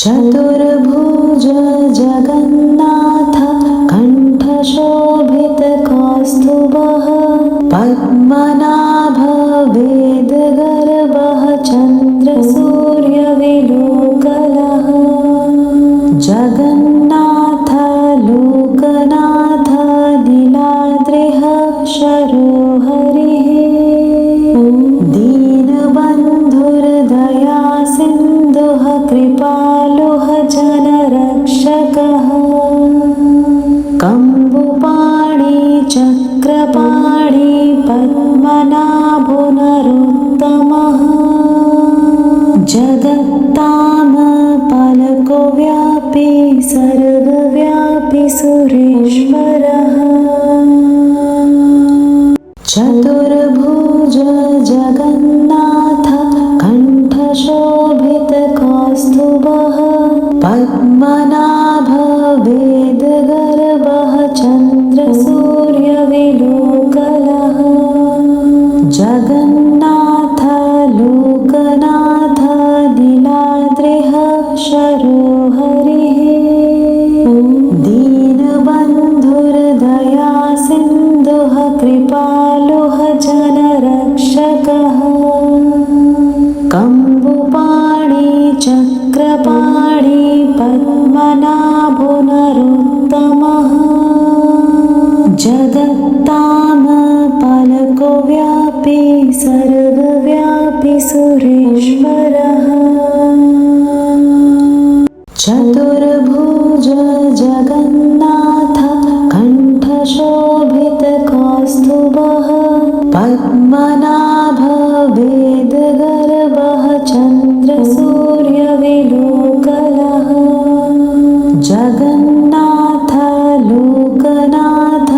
चतुर्भुज जगन्नाथ कण्ठशोभितकौस्तुभः पद्मनाभ वेदगर्भः चन्द्रसूर्यविलोकलः जगन्नाथ लोकनाथ नीलाद्रिः शरोहरिः दीनबन्धुर्दया सिन्धुः कृपालुः जनरक्षकः कम्बुपाणि चक्रपाणि पद्मनाभो नरोत्तमः जगत्तामपलको व्यापी सर्वव्यापी सुरेश्वरः चतुर्भुज जगन्नाथ कण्ठशोभितकौस्तुभः पद्मनाभ वेदगर्भः चन्द्रसूर्यविलोकलः जगन्नाथ लोकनाथ नीलाद्रिः शरोहरिः दीनबन्धुर्दया सिन्धुः कृपालुः जनरक्षकः कम्बुपाणि चक्रपाणि पद्मनाभो नरोत्तमः जगत्तामपलको व्यापी सर्वव्यापी सुरेश्वरः चतुर्भुज जगन्नाथ कण्ठशोभितकौस्तुभः पद्मनाभ वेदगर्भः चन्द्रसूर्यविलोकलः जगन्नाथ लोकनाथ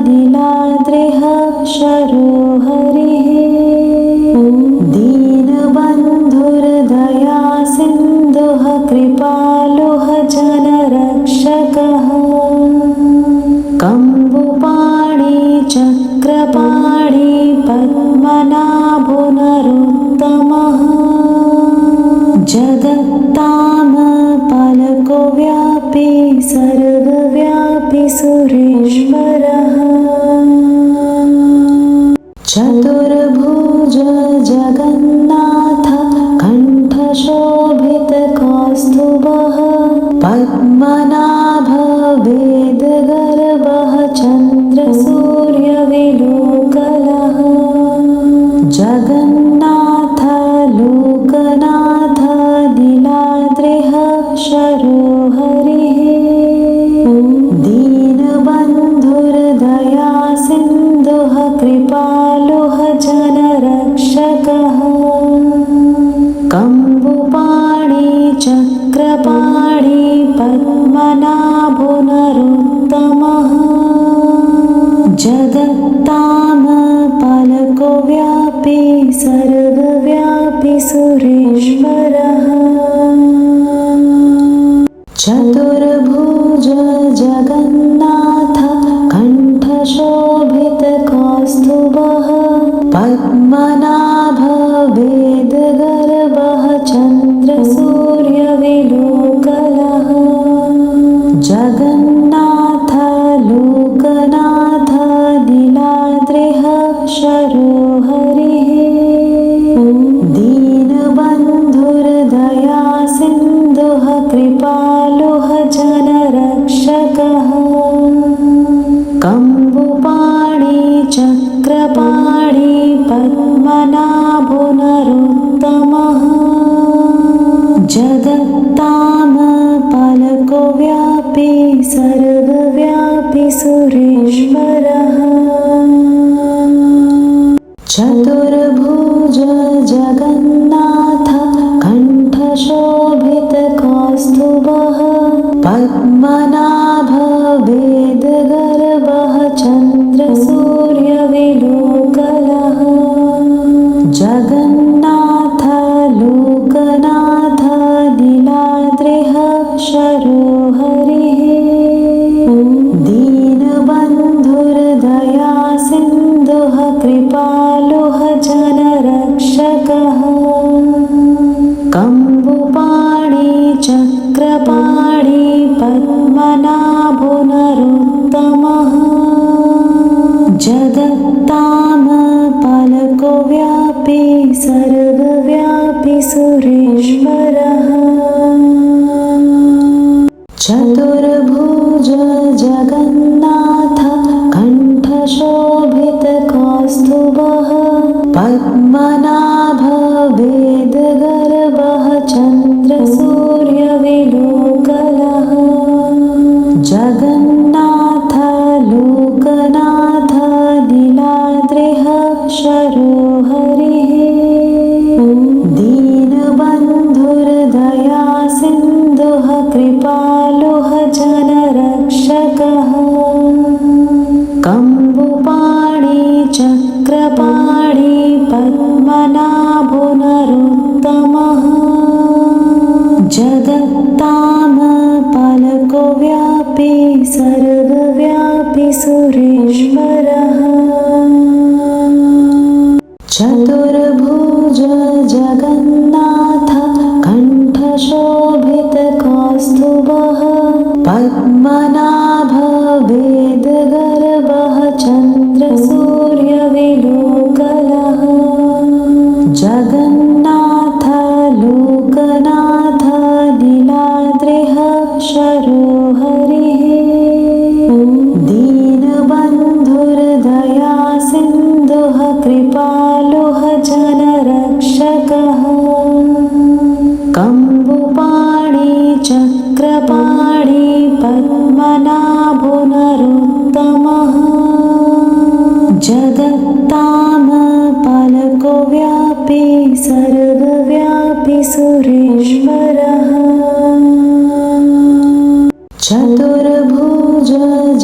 नीलाद्रिः शरोहरिः दीनबन्धुर्दया सिन्धुः कृपालुः जनरक्षकः कम्बुपाणि चक्रपाणि पद्मनाभो नरोत्तमः जगत्तामपलको व्यापी सर्वव्यापी सुरेश्वरः चतुर्भुज जगन्नाथ कण्ठशोभितकौस्तुभः पद्मनाभ वेदगर्भः चन्द्रसूर्यविलोकलः जगन्नाथ लोकनाथ नीलाद्रिः शरोहरिः दीनबन्धुर्दया सिन्धुः कृपालुः जनरक्षकः कम्बुपाणि चक्रपाणि पद्मनाभो नरोत्तमः जगत्तामपलको व्यापी सर्वव्यापी सुरेश्वरः चतुर्भुज जगन्नाथ कण्ठशोभितकौस्तुभः पद्मनाभ वेदगर्भः चन्द्रसूर्यविलोकलः जगन्नाथ लोकनाथ नीलाद्रिः शरोहरिः दीनबन्धुर्दया सिन्धुः कृपालुः जनरक्षकः कम्बुपाणि चक्रपाणि पद्मनाभो नरोत्तमः जगत्तामपलको व्यापी सर्वव्यापी सुरेश्वरः चतुर्भुज जगन्नाथ कण्ठशोभितकौस्तुभः पद्मनाभ वेदगर्भः चन्द्रसूर्यविलोकलः जगन्नाथ लोकनाथ नीलाद्रिः शरोहरिः दीनबन्धुर्दया सिन्धुः कृपालुः जनरक्षकः कम्बुपाणि चक्रपाणि चक्रपाणि पद्मनाभो नरोत्तमः जगत्तामपालको व्यापी सर्वव्यापी सुरेश्वरः चतुर्भुज जगन्नाथ कण्ठशोभितकौस्तुभः पद्मनाभ वेदगर्भः चन्द्रसूर्यविलोकलः जगन्नाथ लोकनाथ नीलाद्रिः शरोहरिः दीनबन्धुर्दया सिन्धुः कृपालुः जनरक्षकः कम्बुपाणि चक्रपाणि पद्मनाभो नरोत्तमः जगत्तामपालको व्यापी सर्वव्यापी सुरेश्वरः चतुर्भुज जगन्नाथ कण्ठशोभितकौस्तुभः पद्मनाभ वेदगर्भः चन्द्रसूर्यविलोकलः जगन्नाथ लोकनाथ नीलाद्रिः शरोहरिः दीनबन्धुर्दया सिन्धुः कृपालुः जनरक्षकः कम्बुपाणि चक्रपाणि पद्मनाभो नरोत्तमः जगत्तामपालको व्यापी सर्वव्यापी सुरेश्वरः चतुर्भुज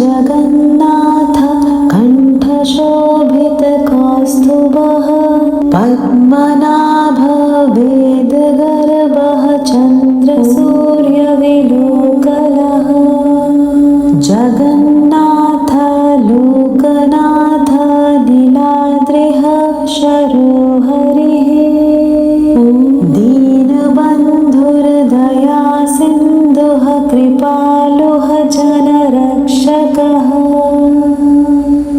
जगन्नाथ कण्ठशोभितकौस्तुभः पद्मनाभ वेदगर्भः चन्द्रसूर्यविलोकलः जगन्नाथ लोकनाथ नीलाद्रिः शरोहरिः दीनबन्धुर्दया सिन्धुः कृपालुः जनरक्षकः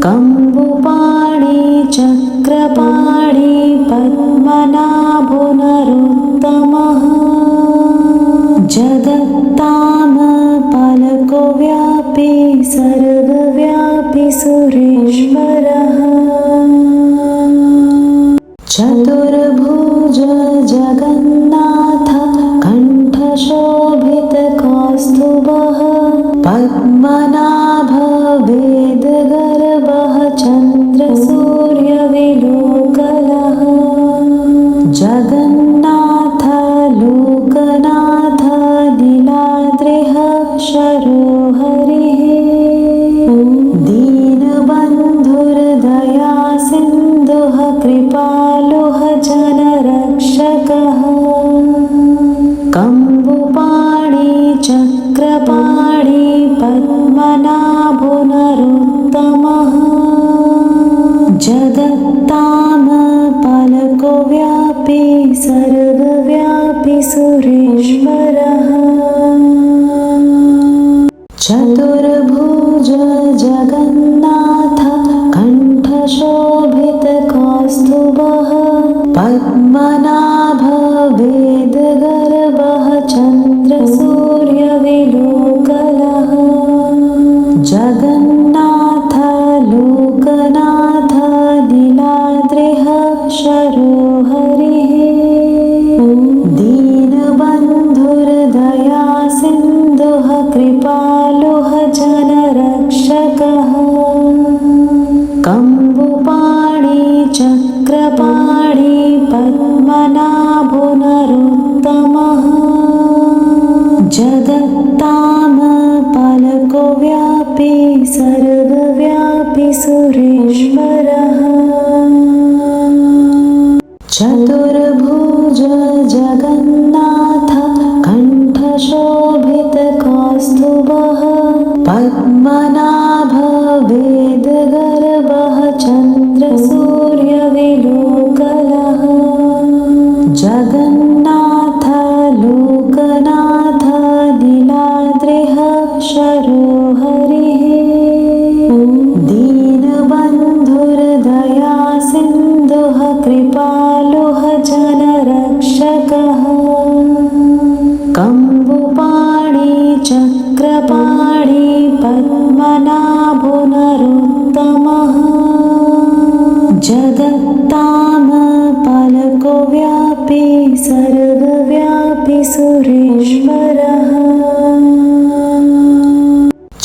कम्बुपाणि चक्रपाणि पद्मनाभो नरोत्तमः जगत्तामपालको व्यापी सर्वव्यापी सुरेश्वरः चतुर्भुज जगन्नाथ कण्ठशोभितकौस्तुभः पद्मनाभ वेदगर्भः चन्द्रसूर्यविलोकलः जगन्नाथ लोकनाथ नीलाद्रिः शरोहरिः दीनबन्धुर्दया सिन्धुः कृपालुः जनरक्षकः कम्बुपाणि चक्रपाणि पद्मनाभो नरोत्तमः जगत्तामपालको व्यापी सर्वव्यापी सुरेश्वरः चतुर्भुज जगन्नाथ कण्ठशोभितकौस्तुभः पद्मनाभ वेदगर्भः चन्द्रसूर्यविलोकलः जगन्नाथ लोकनाथ नीलाद्रिः शरोहरिः दीनबन्धुर्दया सिन्धुः कृपालुः जनरक्षकः कम्बुपाणि चक्रपाणि पद्मनाभो नरोत्तमः जगत्तामपालको व्यापी सर्वव्यापी सुरेश्वरः चतुर्भुज जगन्नाथ कण्ठशोभितकौस्तुभः पद्मनाभ वेदगर्भः चन्द्रसूर्यविलोकलः जगन्नाथ लोकनाथ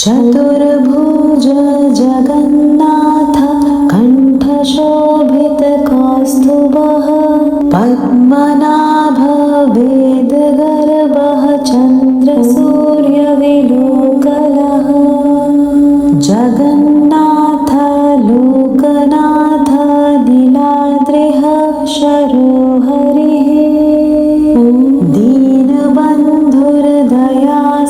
चतुर्भुज जगन्नाथ कण्ठशोभितकौस्तुभः पद्मनाभ वेदगर्भः चन्द्रसूर्यविलोकलः जगन्नाथ लोकनाथ नीलाद्रिः शरोहरिः दीनबन्धुर्दया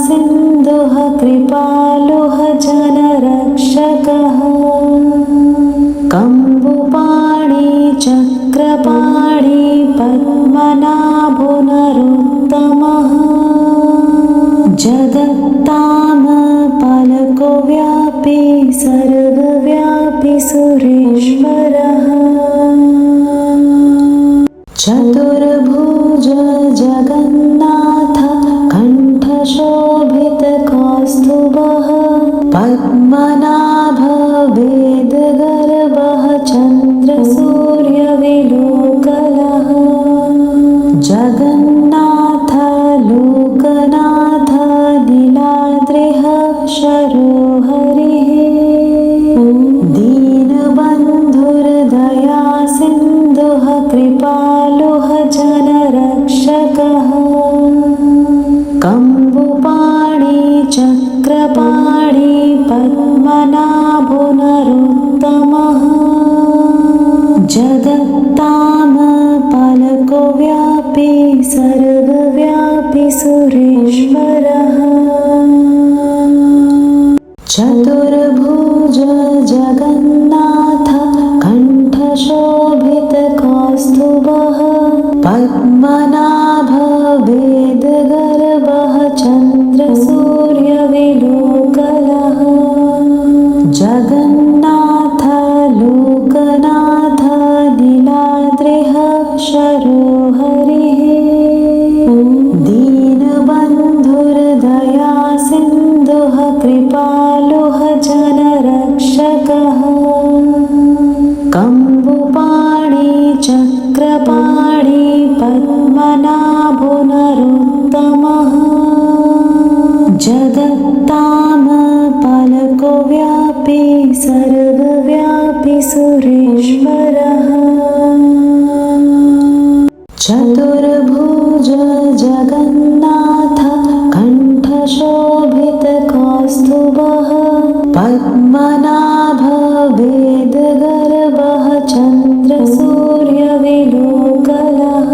सिन्धुः कृपालुः जनरक्षकः कम्बुपाणि चक्रपाणि पद्मनाभो नरोत्तमः जगत्तामपलको व्यापी सर्वव्यापी सुरेश्वरः चतुर्भुज जगन्नाथ कण्ठशोभितकौस्तुभः पद्मनाभ वेदगर्भः चन्द्रसूर्यविलोकलः जगन्नाथ लोकनाथ नीलाद्रिः शरोहरिः दीनबन्धुर्दया सिन्धुः कृपालुः जनरक्षकः कम्बुपाणि चक्रपाणि पद्मनाभो नरोत्तमः जगत्तामपलको व्यापी सर्वव्यापी सुरेश्वरः चतुर्भुज जगन्नाथ कण्ठशोभितकौस्तुभः पद्मनाभ वेदगर्भः चन्द्रसूर्यविलोकलः जगन्नाथ लोकनाथ नीलाद्रिः शरोहरिः दीनबन्धुर्दया सिन्धुः कृपालुः जनरक्षकः कम्बुपाणि चक्रपाणि पद्मनाभो नरोत्तमः जगत्तामपलको व्यापी सर्वव्यापी सुरेश्वरः चतुर्भुज जगन्नाथ कण्ठशोभितकौस्तुभः पद्मनाभ वेदगर्भः चन्द्रसूर्यविलोकलः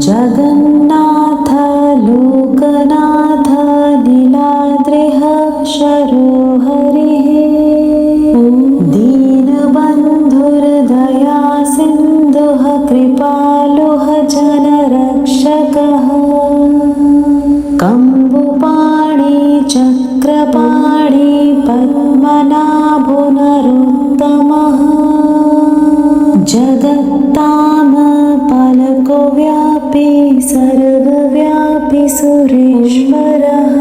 जगन्नाथ लोकनाथ नीलाद्रिः शरोहरिः दीनबन्धुर्दया सिन्धुः कृपालुः जनरक्षकः कम्बुपाणि चक्रपाणि पद्मनाभो नरोत्तमः जगत्तामपलको व्यापी सर्वव्यापी सुरेश्वरः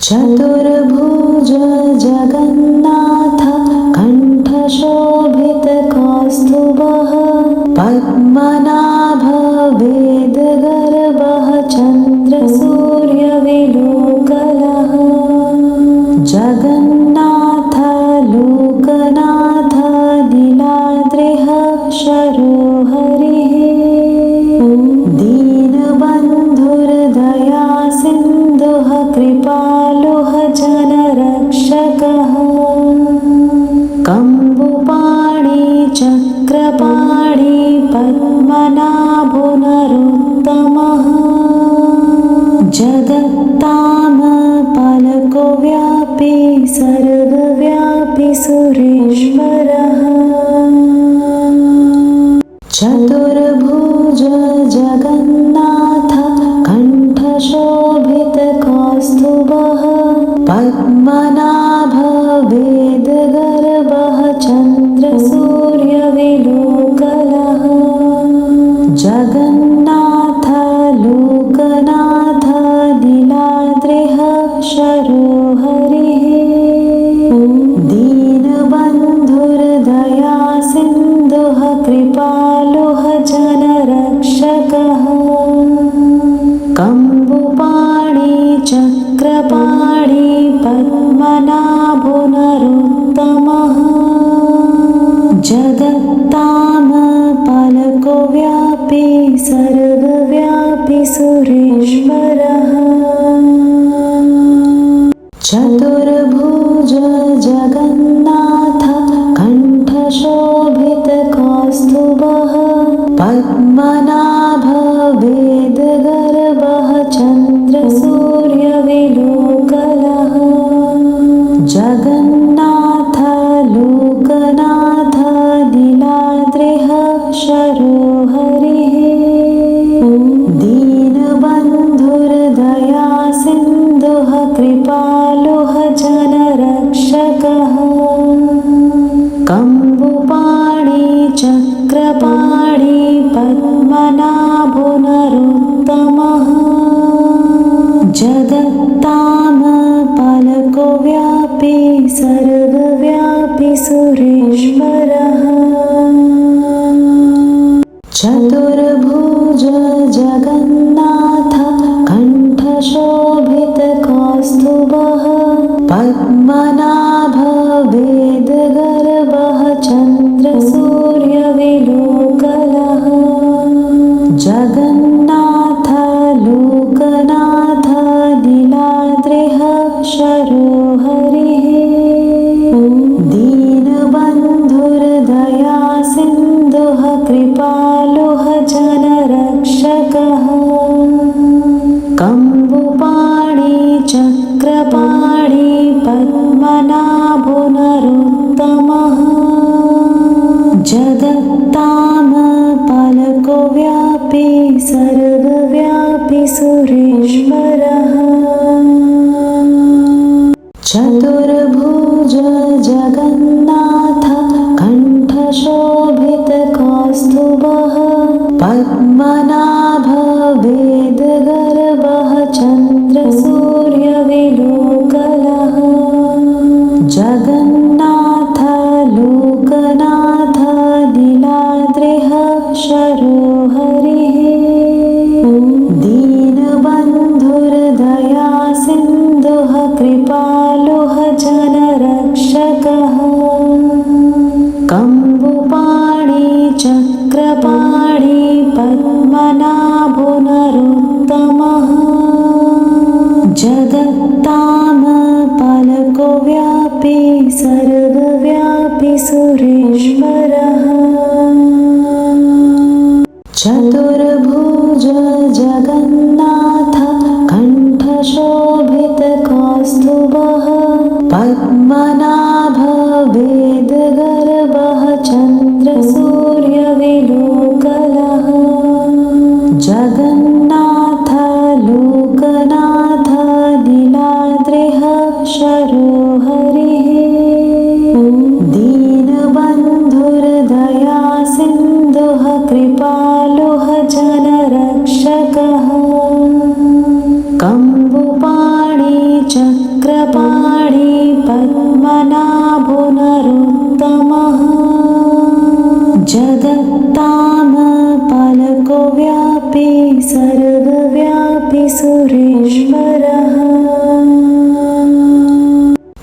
चतुर्भुज जगन्नाथ कण्ठशोभितकौस्तुभः पद्मनाभ वेदगर्भः चन्द्रसूर्यविलोकलः जगन्नाथ लोकनाथ नीलाद्रिः शरोहरिः दीनबन्धुर्दया सिन्धुः कृपालुः जनरक्षकः कम्बुपाणि चक्रपाणि पद्मनाभो नरोत्तमः जगत्तामपलको व्यापी सर्वव्यापी सुरेश्वरः चतुर्भुज जगन्नाथ कण्ठशोभितकौस्तुभः पद्मनाभ वेदगर्भः चन्द्रसूर्यविलोकलः जगन्नाथ लोकनाथ नीलाद्रिः शरोहरिः दीनबन्धुर्दया सिन्धुः कृपालुः जनरक्षकः जगत्तामपालको व्यापी सर्वव्यापी सुरेश्वरः चतुर्भुज जगन्नाथ कण्ठशोभितकौस्तुभः पद्मनाभ वेदगर्भः चन्द्रसूर्यविलोकलः जगन्नाथ लोकनाथ नीलाद्रिः शरोहरिः दीनबन्धुर्दया सिन्धुः कृपालुः जनरक्षकः कम्बुपाणि चक्रपाणि पद्मनाभो नरोत्तमः जगत्तामपालको व्यापी सर्वव्यापी सुरेश्वरः चतुर्भुज जगन्नाथ कण्ठशोभितकौस्तुभः पद्मनाभ वेदगर्भः चन्द्रसूर्यविलोकलः जगन्नाथ लोकनाथ नीलाद्रिः शरोहरिः दीनबन्धुर्दया सिन्धुः कृपालुः जनरक्षकः कम्बुपाणि चक्रपाणि पद्मनाभो नरोत्तमः जगत्तामपालको व्यापी सर्वव्यापी सुरेश्वरः चतुर्भुज जगन्नाथ कण्ठशोभितकौस्तुभः पद्मनाभ वेदगर्भः चन्द्रसूर्यविलोकलः जगन्नाथ लोकनाथ नीलाद्रिः शरोहरिः दीनबन्धुर्दया सिन्धुः कृपालुः जनरक्षकः कम्बुपाणि चक्रपाणि पद्मनाभो नरोत्तमः जगत्तामपालको व्यापी सर्वव्यापी सुरेश्वरः चतुर्भुज जगन्नाथ कण्ठशोभितकौस्तुभः पद्मनाभ वेदगर्भः चन्द्रसूर्यविलोकलः जगन्नाथ लोकनाथ नीलाद्रिः शरोहरिः दीनबन्धुर्दया सिन्धुः कृपालुः जनरक्षकः कम्बुपाणि चक्रपाणि पद्मनाभो नरोत्तमः जगत्तामपालको व्यापी सर्वव्यापी सुरेश्वरः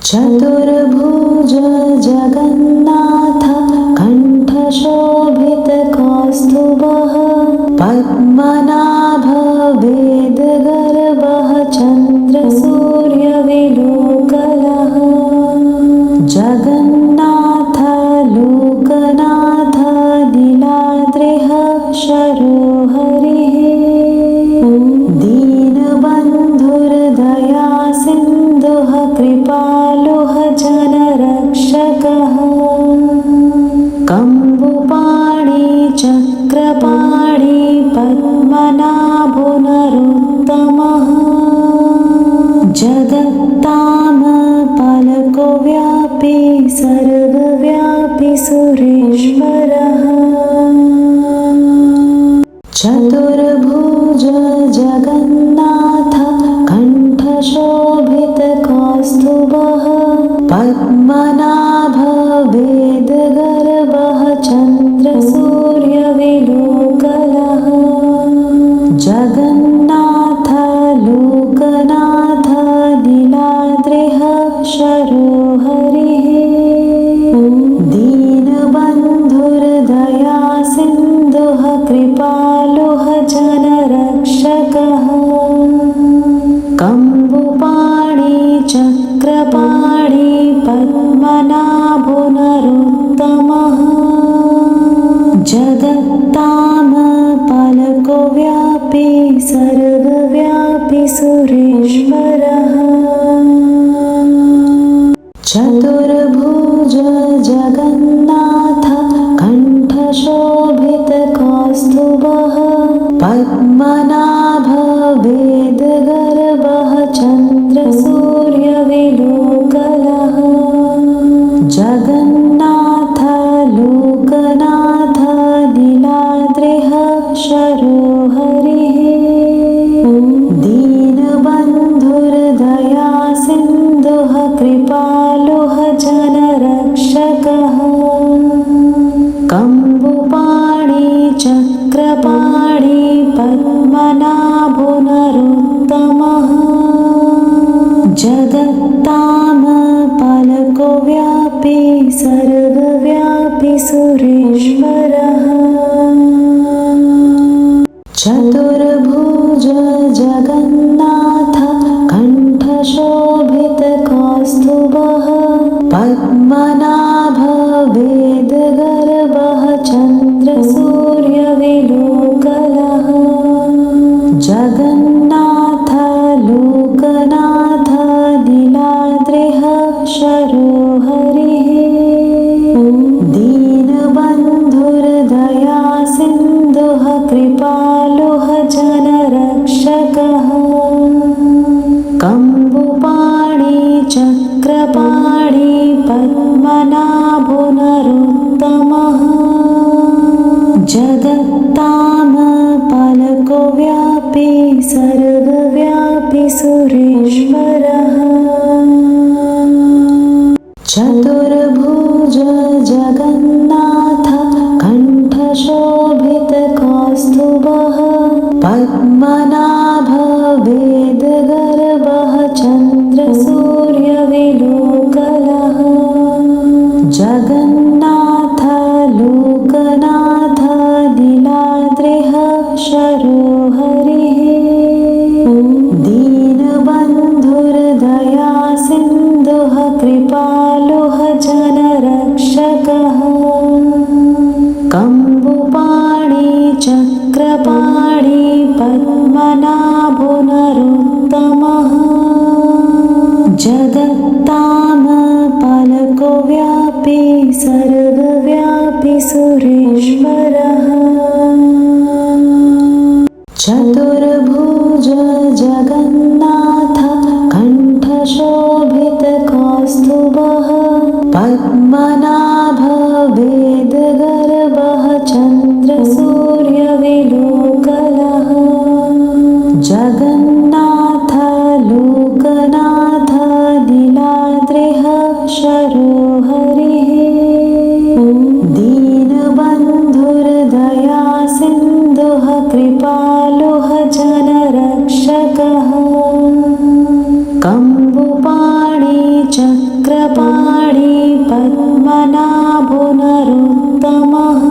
चतुर्भुज जगन्नाथ कण्ठशोभितकौस्तुभः पद्मनाभ वेदगर्भः चन्द्रसूर्यविलोकलः जगन्नाथ लोकनाथ नीलाद्रिः शरोहरिः दीनबन्धुर्दया सिन्धुः कृपालुः जनरक्षकः कम्बुपाणि चक्रपाणि पद्मनाभो नरोत्तमः जगत्तामपालको व्यापी सर्वव्यापी सुरेश्वरः चतुर्भुज जगन्नाथ कण्ठशोभितकौस्तुभः पद्मनाभ वेदगर्भः चन्द्रसूर्यविलोकलः जगन्नाथ लोकनाथ नीलाद्रिः शरोहरिः दीनबन्धुर्दया सर्वव्यापी सुरेश्वरः चतुर्भुज जगन्नाथ कण्ठशोभितकौस्तुभः पद्मनाभ वेदगर्भः चन्द्रसूर्यविलोकलः जगन्नाथ लोकनाथ लीलाद्रिः शरोहरिः दीनबन्धुर्दया सिन्धुः कृपालुः जनरक्षकः कम्बुपाणि चक्रपाणि पद्मनाभो नरोत्तमः जगत्तामपलको व्यापी सर्वव्यापी सुरेश्वरः चतुर्भुज जगन्नाथ कण्ठशोभितकौस्तुभः पद्मनाभ वेदगर्भः चन्द्रसूर्यविलोकलः जगन्नाथ लोकनाथ लीलाद्रिः शरोहरिः दीनबन्धुर्दया सिन्धुः कृपालुः जनरक्षकः कम्बुपाणि चक्रपाणि पद्मनाभो नरोत्तमः जगत्तामपलको व्यापी सर्वव्यापी सुरेश्वरः चतुर्भुज जगन्नाथ कण्ठशोभितकौस्तुभः पद्मनाभ वेदगर्भः चन्द्रसूर्यविलोकलः जगन्नाथ लोकनाथ लीलाद्रिः शरोहरिः दीनबन्धुर्दया सिन्धुः कृपालुः जनरक्षकः कम्बुपाणि चक्रपाणि पद्मनाभो नरोत्तमः जगत्तामपलको व्यापी सर्वव्यापी सुरेश्वरः चतुर्भुज जगन्नाथ कण्ठशोभितकौस्तुभः पद्मनाभ वेदगर्भः चन्द्रसूर्यविलोकलः जगन्नाथ लोकनाथ लीलाद्रिः शरोहरिः दीनबन्धुर्दया सिन्धुः कृपालुः जनरक्षकः कम्बुपाणि चक्रपाणि पद्मनाभो नरोत्तमः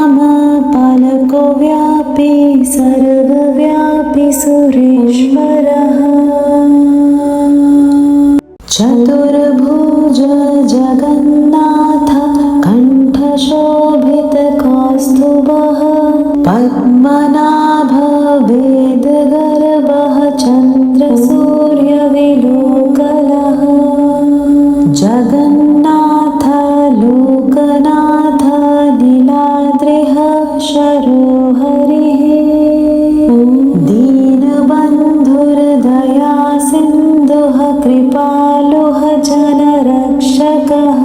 जगत्तामपलको व्यापी सर्वव्यापी सुरेश्वरः चतुर्भुज जगन्नाथ कण्ठशोभितकौस्तुभः पद्मनाभ वेदगर्भः चन्द्रसूर्यविलोकलः जगन्नाथ लोकनाथ लीलाद्रिः शरोहरिः दीनबन्धुर्दया सिन्धुः कृपालुः जनरक्षकः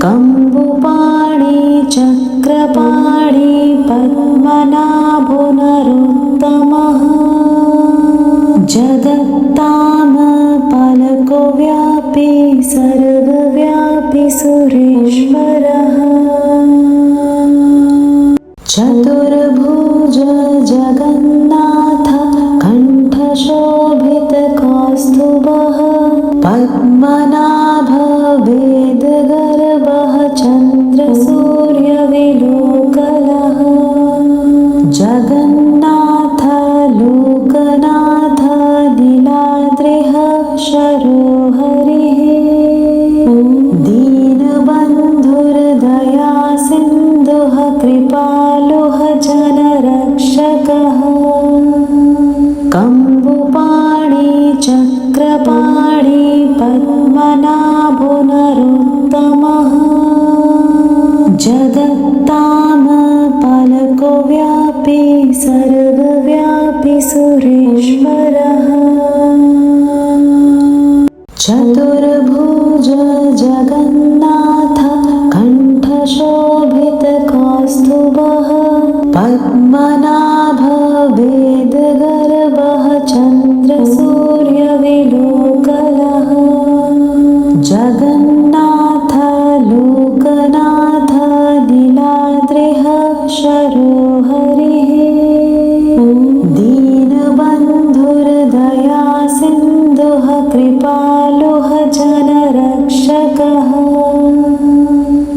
कम्बुपाणि चक्रपाणि पद्मनाभो नरोत्तमः जगत्तामपलको व्यापी सर्वव्यापी सुरेश्वरः चतुर्भुज जगन्नाथ कण्ठशोभितकौस्तुभः पद्मनाभ वेदगर्भः चन्द्रसूर्यविलोकलः जगन्नाथ लोकनाथ लीलाद्रिः शरोहरिः दीनबन्धुर्दया सिन्धुः कृपालुः जनरक्षकः सर्वव्यापी सुरेश्वरः चतुर्भुज जगन्नाथ कण्ठशोभितकौस्तुभः पद्मनाभ वेदगर्भः चन्द्रसूर्यविलोकलः जगन्नाथ लोकनाथ नीलाद्रिः शरोहरिः दीनबन्धुर्दया सिन्धुः कृपालुः जनरक्षकः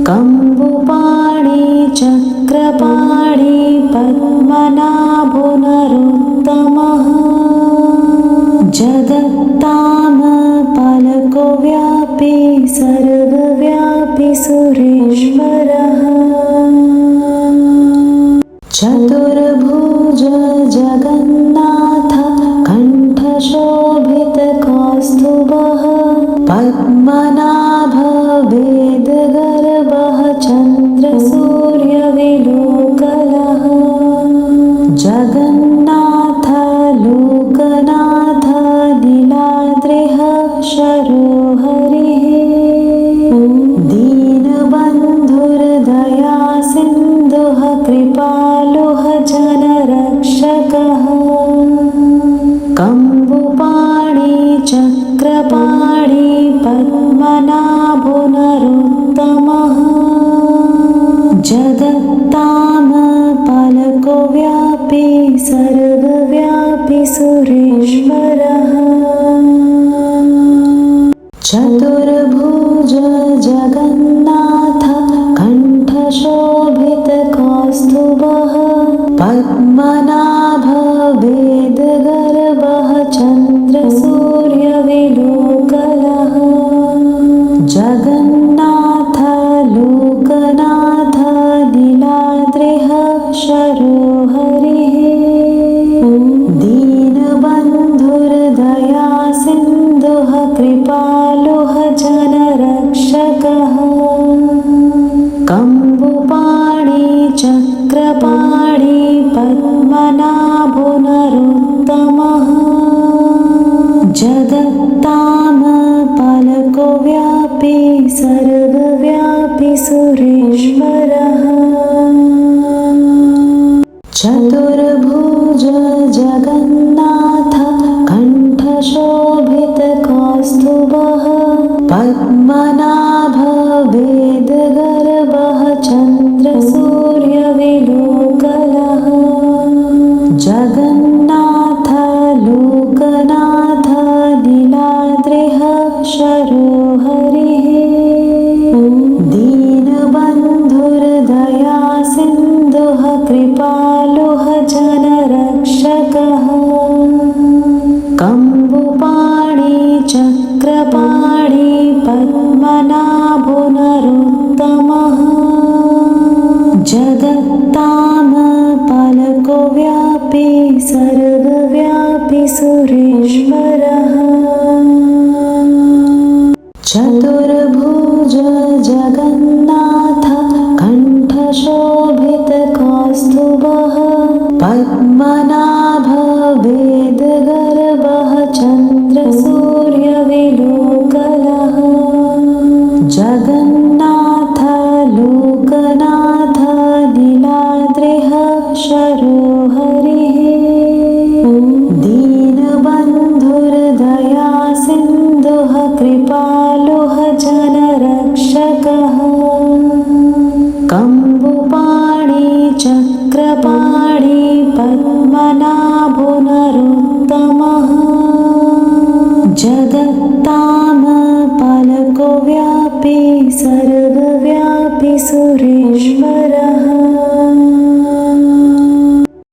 कम्बुपाणि चक्रपाणि पद्मनाभो नरोत्तमः जगत्तामपालको व्यापी सर्वव्यापी सुरेश्वरः चतुर्भुज जगन्नाथ कण्ठशोभितकौस्तुभः पद्मनाभ वेदगर्भः चन्द्रसूर्यविलोकलः जगन्नाथ लोकनाथ नीलाद्रिः शरोहरिः दीनबन्धुर्दया सिन्धुः कृपालुः जनरक्षकः कम्बुपाणि चक्रपाणि पद्मनाभो नरोत्तमः जगत्तामपालको व्यापी सर्वव्यापी सुरेश्वरः चतुर्भुज जगन्नाथ कण्ठशोभितकौस्तुभः पद्मनाभ वेदगर्भः चन्द्रसूर्यविलोकलः जगन्नाथ लोकनाथ नीलाद्रिः शरोहरिः दीनबन्धुर्दया सिन्धुः कृपालुः जनरक्षकः कम्बुपाणि चक्रपाणि पद्मनाभो नरोत्तमः जगत्तामपालको व्यापी सर्वव्यापी सुरेश्वरः चतुर्भुज जगन्नाथ कण्ठशोभितकौस्तुभः पद्मनाभ वेदगर्भः चन्द्रसूर्यविलोकलः जगन्नाथ लोकनाथ नीलाद्रिः शरोहरिः दीनबन्धुर्दया सिन्धुः कृपालुः जनरक्षकः कम्बुपाणि चक्रपाणि पद्मनाभो नरोत्तमः जगत्तामपालको व्यापी सर्वव्यापी सुरेश्वरः चतुर्भुज जगन्नाथ कण्ठशोभितकौस्तुभः पद्मनाभ वेदगर्भः चन्द्रसूर्यविलोकलः जगन्नाथ लोकनाथ नीलाद्रिः शरोहरिः दीनबन्धुर्दया सिन्धुः कृपालुः जनरक्षकः कम्बुपाणि चक्रपाणि पद्मनाभो नरोत्तमः जगत्तामपालको व्यापी सर्वव्यापी सुरेश्वरः